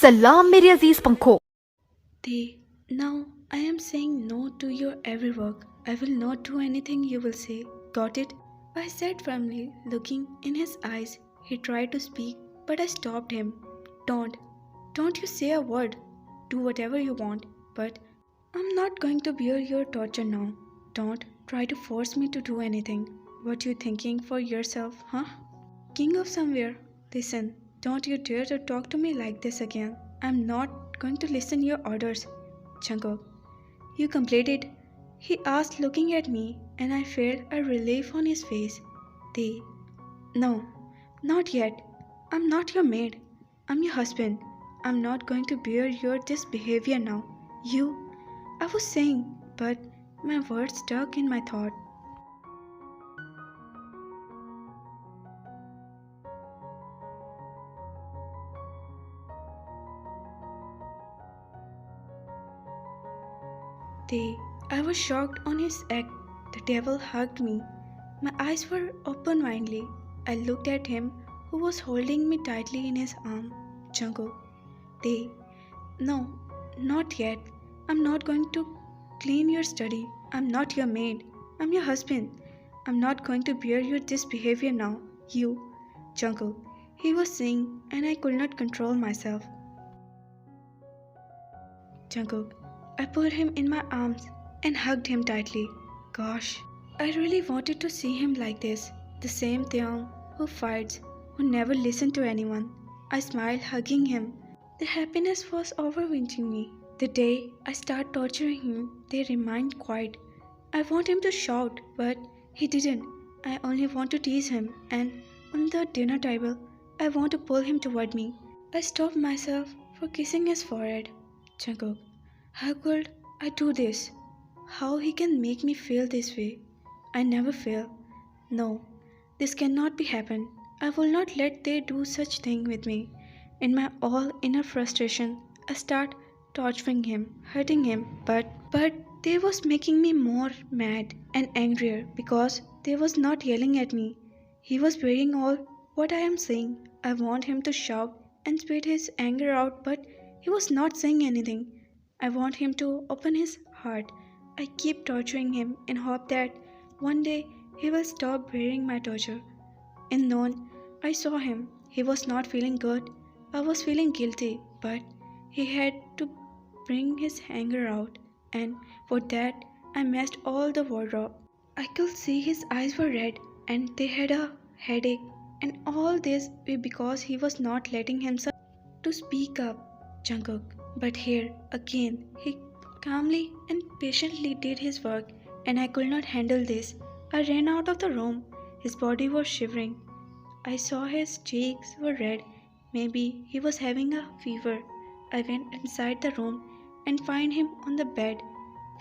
सलाम मेरे अजीज पंखों। They, now I am saying no to your every work. I will not do anything you will say. Got it? I said firmly, looking in his eyes. He tried to speak, but I stopped him. Don't. Don't you say a word. Do whatever you want, but I'm not going to bear your torture now. Don't try to force me to do anything. What you thinking for yourself, huh? King of somewhere, listen, don't you dare to talk to me like this again. I'm not going to listen your orders. Jungkook, you completed? He asked looking at me and I felt a relief on his face. They, no, not yet. I'm not your maid. I'm your husband. I'm not going to bear your this behavior now. You, I was saying, but my words stuck in my throat. I was shocked on his act. The devil hugged me. My eyes were open widely. I looked at him who was holding me tightly in his arm. Jungkook. They, no, not yet. I'm not going to clean your study. I'm not your maid. I'm your husband. I'm not going to bear your this behavior now. You, Jungkook. He was saying, and I could not control myself. Jungkook. I pulled him in my arms and hugged him tightly. Gosh, I really wanted to see him like this. The same Taeyoung who fights, who never listened to anyone. I smiled, hugging him. The happiness was overwhelming me. The day I start torturing him, they remained quiet. I want him to shout, but he didn't. I only want to tease him, and on the dinner table, I want to pull him toward me. I stopped myself for kissing his forehead. Jungkook, how could I do this? How he can make me feel this way? I never feel. No, this cannot be happen. I will not let they do such thing with me. In my all inner frustration, I start torturing him, hurting him, but they was making me more mad and angrier because they was not yelling at me. He was hearing all what I am saying. I want him to shout and spit his anger out, but he was not saying anything. I want him to open his heart. I keep torturing him in hope that one day he will stop bearing my torture. In noon, I saw him. He was not feeling good. I was feeling guilty, but he had to bring his anger out, and for that I messed all the wardrobe. I could see his eyes were red and they had a headache, and all this because he was not letting himself to speak up, Jungkook. But here again, he calmly and patiently did his work, and I could not handle this. I ran out of the room. His body was shivering. I saw his cheeks were red. Maybe he was having a fever. I went inside the room and find him on the bed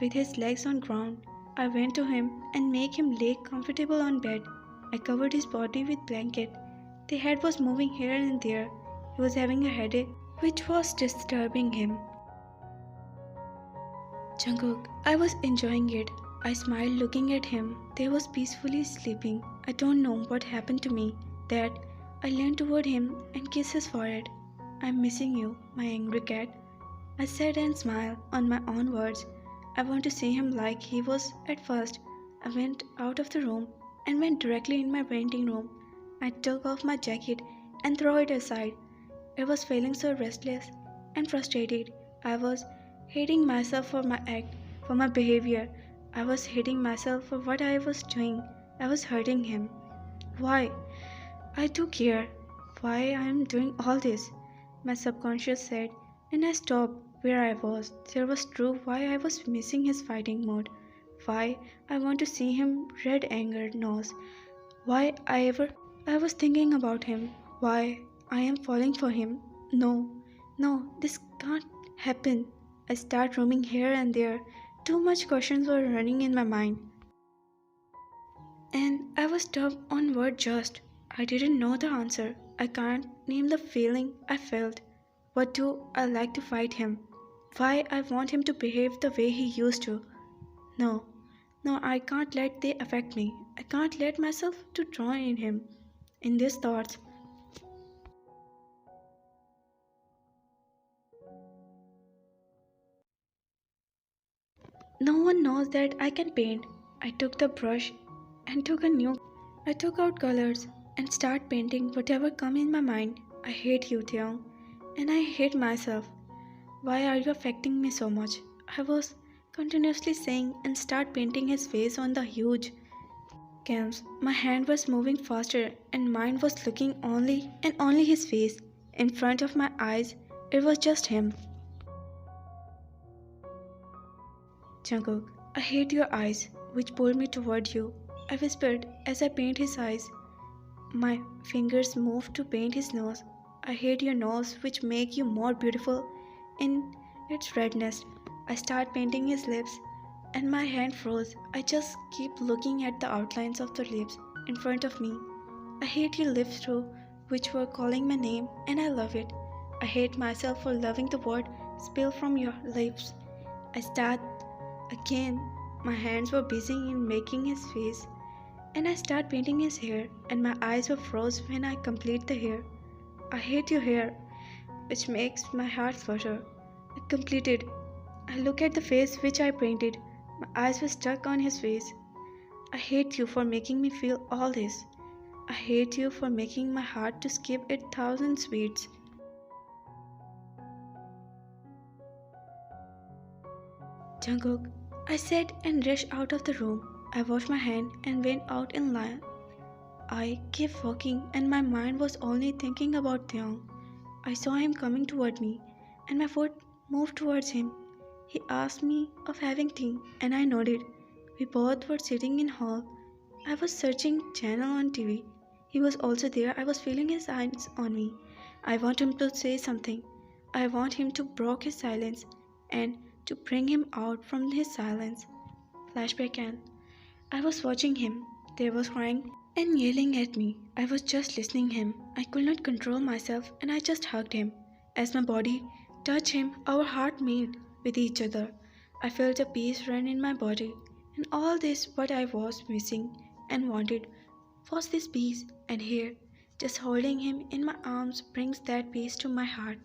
with his legs on ground. I went to him and make him lay comfortable on bed. I covered his body with blanket. The head was moving here and there. He was having a headache which was disturbing him. Jungkook, I was enjoying it. I smiled looking at him. They was peacefully sleeping. I don't know what happened to me. That I leaned toward him and kissed his forehead. I'm missing you, my angry cat. I said and smiled on my own words. I want to see him like he was at first. I went out of the room and went directly in my painting room. I took off my jacket and threw it aside. I was feeling so restless and frustrated. I was hating myself for my act, for my behavior. I was hating myself for what I was doing. I was hurting him. Why? I do care. Why I am doing all this? My subconscious said, and I stopped where I was. There was true why I was missing his fighting mode. Why I want to see him red anger nose. Why I was thinking about him. Why I am falling for him. No, no, this can't happen. I start roaming here and there. Too much questions were running in my mind. And I was stuck on word just. I didn't know the answer. I can't name the feeling I felt. What do I like to fight him? Why I want him to behave the way he used to? No, no, I can't let they affect me. I can't let myself to drown in him. In these thoughts, No one knows that I can paint. I took the brush and took a new. I took out colors and start painting whatever come in my mind. I hate you, Theon, and I hate myself. Why are you affecting me so much? I was continuously saying and start painting his face on the huge canvas. My hand was moving faster and mine was looking only and only his face. In front of my eyes, it was just him. Jungkook, I hate your eyes, which pulled me toward you. I whispered as I paint his eyes. My fingers moved to paint his nose. I hate your nose, which make you more beautiful in its redness. I start painting his lips, and my hand froze. I just keep looking at the outlines of the lips in front of me. I hate your lips too, which were calling my name, and I love it. I hate myself for loving the word spill from your lips. I start again. My hands were busy in making his face, and I start painting his hair, and my eyes were froze when I complete the hair. I hate your hair, which makes my heart flutter. I completed. I look at the face which I painted. My eyes were stuck on his face. I hate you for making me feel all this. I hate you for making my heart to skip 1,000 beats. Jungkook, I said and rushed out of the room. I washed my hand and went out in line. I kept walking and my mind was only thinking about Theon. I saw him coming toward me and my foot moved towards him. He asked me of having tea and I nodded. We both were sitting in hall. I was searching channel on TV. He was also there. I was feeling his eyes on me. I want him to say something. I want him to break his silence and to bring him out from his silence. Flashback and I was watching him. They was crying and yelling at me. I was just listening him. I could not control myself and I just hugged him. As my body touched him, our heart met with each other. I felt a peace run in my body. And all this what I was missing and wanted was this peace. And here, just holding him in my arms brings that peace to my heart.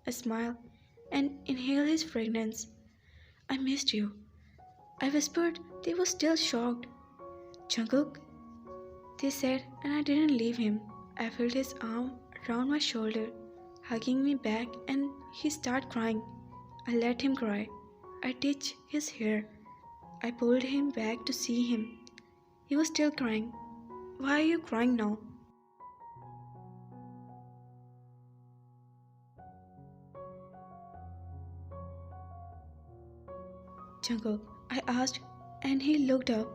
I smile and inhale his fragrance. I missed you. I whispered. They were still shocked. Jungkook, they said, and I didn't leave him. I felt his arm around my shoulder, hugging me back, and he started crying. I let him cry. I touched his hair. I pulled him back to see him. He was still crying. Why are you crying now? Jungkook, I asked, and he looked up.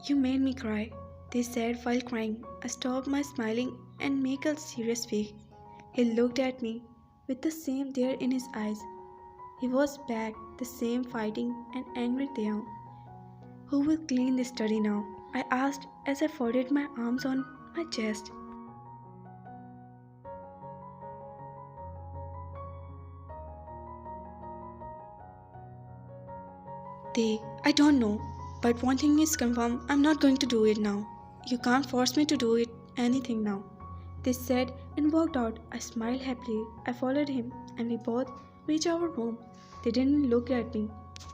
You made me cry, they said while crying. I stopped my smiling and made a serious face. He looked at me with the same dare in his eyes. He was back, the same fighting and angry Theon. Who will clean this study now? I asked as I folded my arms on my chest. I don't know, but one thing is confirmed, I'm not going to do it now. You can't force me to do anything now. They said and walked out. I smiled happily. I followed him and we both reached our room. They didn't look at me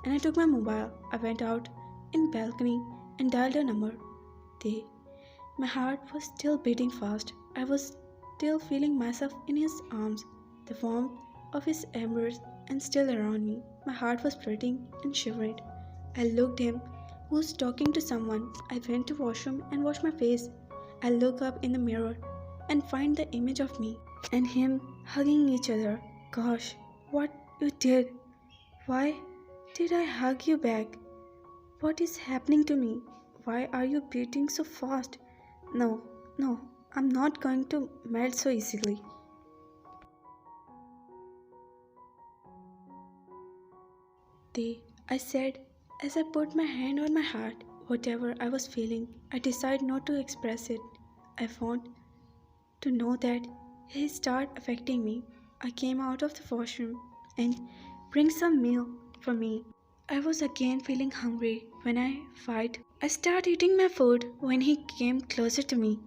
and I took my mobile. I went out in balcony and dialed a number. My heart was still beating fast. I was still feeling myself in his arms, the warmth of his embers and still around me. My heart was flirting and shivering. I looked him who was talking to someone. I went to washroom and washed my face. I look up in the mirror and find the image of me and him hugging each other. Gosh, what you did? Why did I hug you back? What is happening to me? Why are you beating so fast? No, I'm not going to melt so easily. I said as I put my hand on my heart. Whatever I was feeling, I decided not to express it. I want to know that he started affecting me. I came out of the washroom and bring some meal for me. I was again feeling hungry when I started eating my food when he came closer to me.